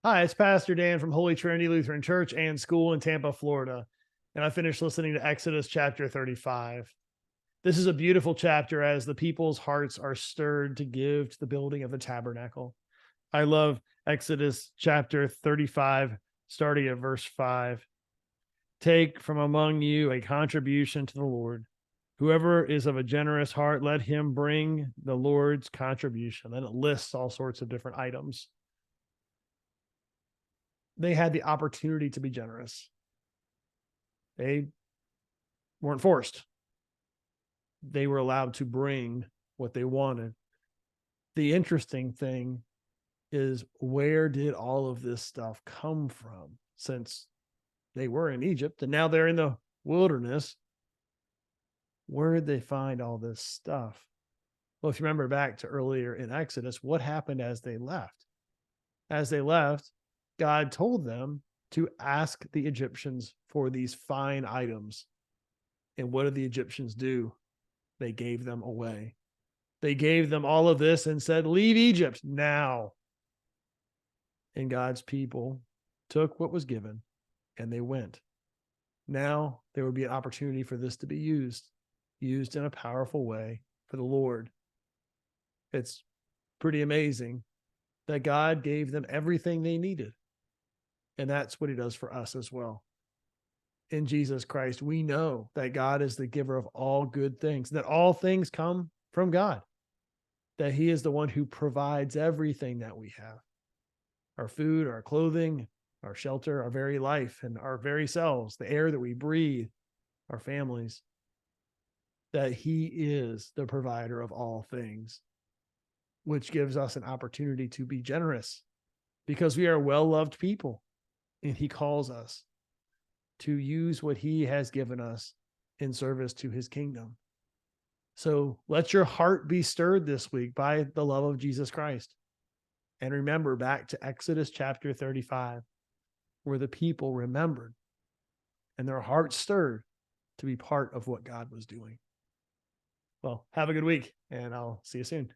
Hi, it's Pastor Dan from Holy Trinity Lutheran Church and School in Tampa, Florida. And I finished listening to Exodus chapter 35. This is a beautiful chapter as the people's hearts are stirred to give to the building of the tabernacle. I love Exodus chapter 35, starting at verse 5. Take from among you a contribution to the Lord. Whoever is of a generous heart, let him bring the Lord's contribution. Then it lists all sorts of different items. They had the opportunity to be generous. They weren't forced. They were allowed to bring what they wanted. The interesting thing is, where did all of this stuff come from? Since they were in Egypt and now they're in the wilderness, where did they find all this stuff? Well, if you remember back to earlier in Exodus, what happened as they left? As they left, God told them to ask the Egyptians for these fine items. And what did the Egyptians do? They gave them away. They gave them all of this and said, leave Egypt now. And God's people took what was given and they went. Now there would be an opportunity for this to be used in a powerful way for the Lord. It's pretty amazing that God gave them everything they needed. And that's what he does for us as well. In Jesus Christ, we know that God is the giver of all good things, that all things come from God, that he is the one who provides everything that we have, our food, our clothing, our shelter, our very life, and our very selves, the air that we breathe, our families, that he is the provider of all things, which gives us an opportunity to be generous because we are well-loved people. And he calls us to use what he has given us in service to his kingdom. So let your heart be stirred this week by the love of Jesus Christ. And remember back to Exodus chapter 35, where the people remembered and their hearts stirred to be part of what God was doing. Well, have a good week, and I'll see you soon.